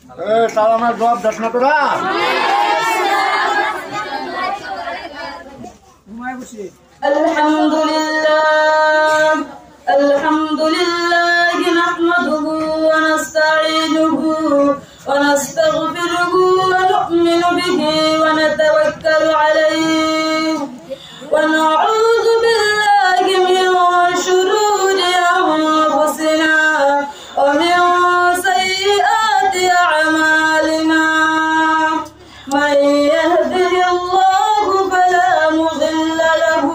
সালামের জবাব দাস না তোরা। আলহামদুলিল্লাহ নাহমাদুহু ওয়া নাস্তাঈনুহু ওয়া নাস্তাগফিরুহু ওয়া নু'মিনু বিহি ওয়া নাতাওয়াক্কালু আলাইহি ওয়া না'উযু বিল্লাহি মিন শুরুরি আনফুসিনা ওয়া মিন সাইয়্যাতি আ'মালিনা মান ইয়াহদিহিল্লাহু ফালা মুদিল্লা লাহু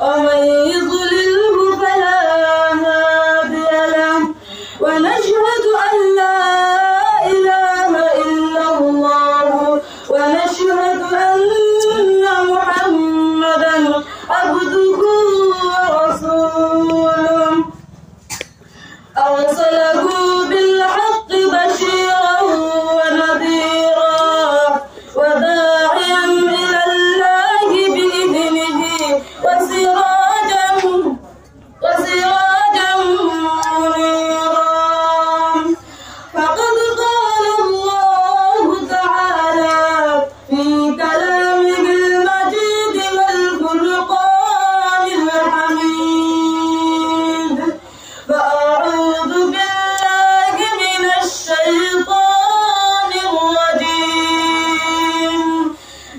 ওয়া মান يضلله فلا هادي له ونشهد أن لا إله إلا الله ونشهد أن محمدا عبده ورسوله أرسله بالحق بشيرا ونذيرا وداعيا إلى الله بإذنه وسراجا منيرا فقد قال الله تعالى في كلامه المجيد والفرقان الحميد فأعوذ بالله من الشيطان الرجيم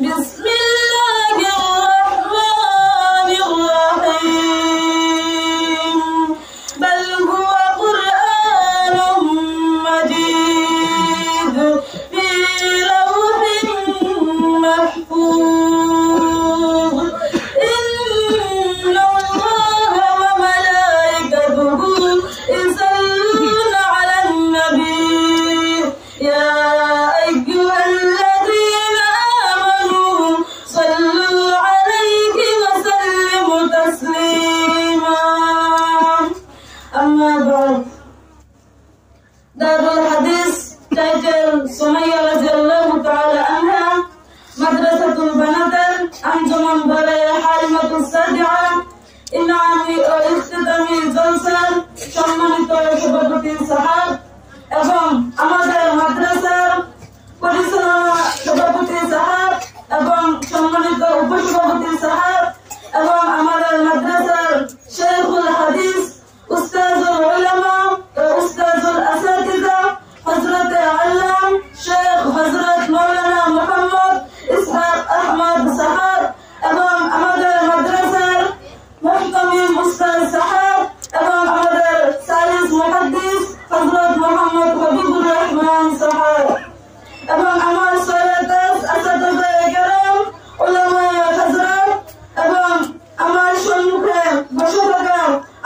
بسم الله الرحمن الرحيم بل هو قرآن مجيد في لوح محفوظ إن الله وملائكته يصلون على النبي يا أيها الذين آمنوا صلوا عليه وسلموا تسليما أما بعد دار الحديث تاجر سمية رضي الله تعالى عنها مدرسة البنات أنجم بلايا حالمة السادعة إنعامي اختتامي جلسة সম্মানিত সভাপতি সাহেব এবং আমাদের মাদ্রাসার পরিচালনা সভাপতি সাহেব এবং সম্মানিত উপসভাপতি সাহেব এবং আমাদের মাদ্রাসার শেখুল হাদিস উস্তাজুল উলামা উস্তাজুল আসাতিজা হযরত আল্লাম শেখ হযরত মাওলানা মুহাম্মদ ইসহাক আহমদ সাহেব এবং আমাদের মাদ্রাসার মুহতামিম উস্তাদ সাহেব এবং আমাদের সালিস মুহাদ্দিস হযরত মুহাম্মদ হাবিবুর রহমান সাহেব এবং আমার সৈয়দাস আসাদুল্লাহ কেরাম উলামা হযরত এবং আমার সম্মুখে বসে থাকা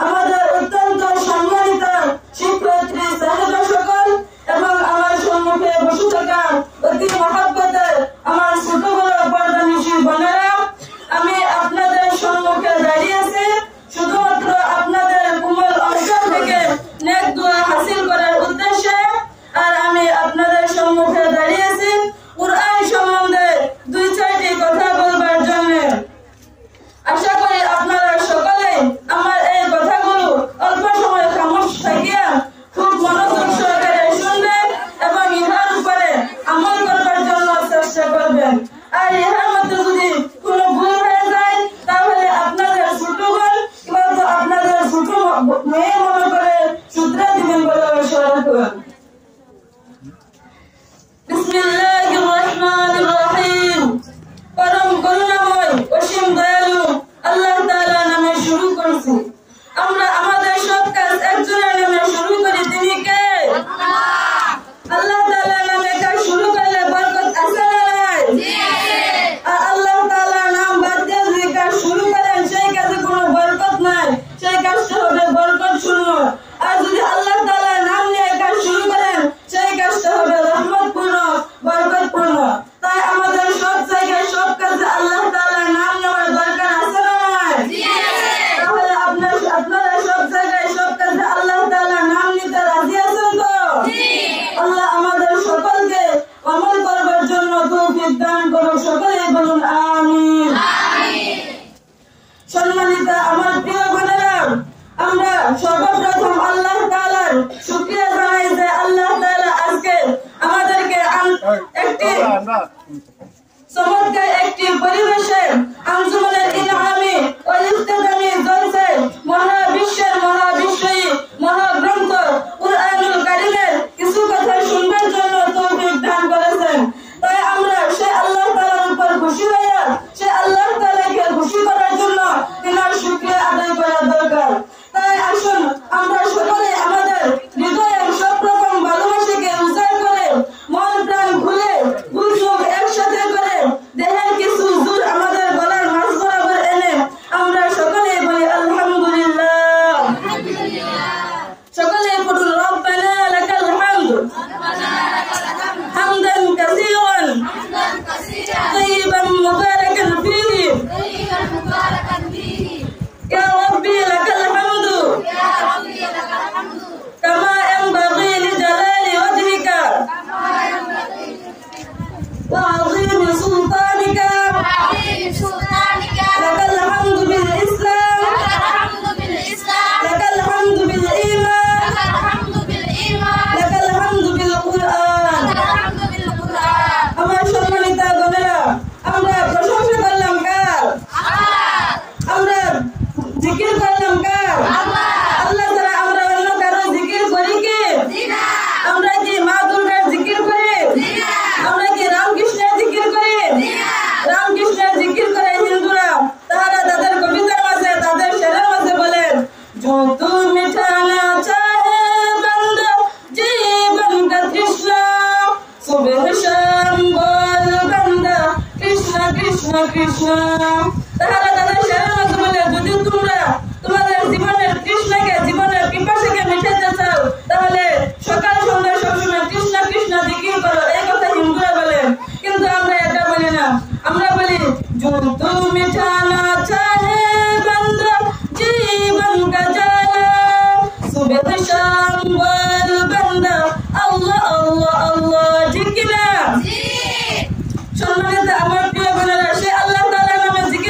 আমাদের অত্যন্ত সম্মানিত শিক্ষার্থী সাহেবা সকল এবং আমার সম্মুখে বসে থাকা অতি মহব্বতের আমার ছোট বড় পর্দানিশী বোনেরা, আমি আপনাদের সম্মুখে দাঁড়িয়েছি শুধুমাত্র আপনাদের কোমল অন্তর থেকে নেক দোয়া হাসিল করার উদ্দেশ্যে। আর আমি আপনাদের সম্মুখে দাঁড়িয়েছি কুরআন সম্বন্ধে 2-4টি কথা বলবার জন্য। আশা করি আপনারা সকলে আমার এই কথাগুলো অল্প সময় খামোশ থাকিয়া খুব মনোযোগ সহকারে শুনবেন এবং ইহার উপরে আমল করবার জন্য চেষ্টা করবেন। আর ইহার মধ্যে যদি কোনো ভুল হয়ে যায় তাহলে আপনাদের ছোট বোন কিংবা আপনাদের ছোট মেয়ে মনে করে সূত্র দিবেন বলে আশা করি। বিসমিল্লাহির রহমানির রহিম। পরম করুণাময় অসীম দয়ালু আল্লাহ তাআলার নামে শুরু করছি। আমরা আমাদের সব কাজ একজনের নামে শুরু করি, তিনি কে? আল্লাহ তাআলার নামে কাজ শুরু করলে বরকত আছে না নাই? আর আল্লাহ তাআলার নাম বাদ দিয়ে যদি কাজ শুরু করেন সেই কাজে কোনো বরকত নাই, সেই কাজটা হবে বরকত শূন্য। আর যদি আল্লাহ তাআলার নাম নিয়ে কাজ শুরু করেন সেই কাজটা হবে রহমতপূর্ণ, বরকতপূর্ণ। তাই আমাদের সব জায়গায় সব কাজে আল্লাহ তাআলার নাম নেওয়ার দরকার চমৎকার একটি পরিবেশে আঞ্জুমানের ইনআমি ও ইফতিতামি জলসে মহাবিশ্বের মহাবিশ্বয়ী মহাগ্রন্থ কুরআনুল কারীমের কিছু কথা শুনবার জন্য তৌফিক দান করেছেন। তাই আমরা সেই আল্লাহ তাআলার উপর খুশি হইয়া সেই আল্লাহ তাআলাকে খুশি করার জন্য তিনার শুকরিয়া আদায় করা দরকার। তাই আসুন আমরা সকলে আমাদের হৃদয়ের সব রকম ভালোবাসাকে উজাড় করে মন প্রাণ খুলে বুঝুক একসাথে করে দেহের কিছু জোর আমাদের গলার মাঝ বরাবর এনে আমরা সকলে বলি আলহামদুলিল্লাহ। সকলে পড়ুন রব্বানা লাকাল হামদ হামদান কাসীরান তাইয়িবান মুবারাকান ফীহি ইয়া রাব্বি লাকাল হামদু কামা ইয়ানবাগি লিজালালি ওয়াজহিকা ওয়া আযীমি সুলতানিকা লাকাল হামদু বিল ইসলাম লাকাল হামদু বিল ঈমান লাকাল হামদু বিল কুরআন। আমার সম্মানিত বোনেরা, আমরা প্রশংসা করলাম কার? আমরা জিকির করলাম কার? আল্লাহ ছাড়া আমরা অন্য কারো জিকির করি কি? আমরা কি মা দুর্গার জিকির করি? আমরা কি রামকৃষ্ণের জিকির করি? রামকৃষ্ণের জিকির করে হিন্দুরা তাহারা তাদের কবিতার মাঝে তাদের শেরের মাঝে বলেন, जो तू मिटाना चाहे बंदा जीवन का तृष्णा सुबह शाम बोल बंदा कृष्ण कृष्ण कृष्ण। তাহারা তাদের শেরের মাঝে বলে, যদি তোমরা তোমাদের জীবনের তৃষ্ণাকে জীবনের পিপাসাকে মিটাতে চাও তাহলে সকাল সন্ধ্যা সবসময় কৃষ্ণ কৃষ্ণ জিকির করো, এই কথা হিন্দুরা বলেন। কিন্তু আমরা এটা বলি না, আমরা বলি जो तू मिटाना चाहे बंदा जीवन का जाला सुबह शाम बोल बंदा अल्लाह अल्लाह अल्लाह। ঠিক কিনা? সম্মানিত আমার প্রিয় বোনেরা, সে আল্লাহ তাআলার নামে জিকির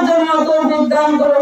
জন্য তৌফিক দান করুন।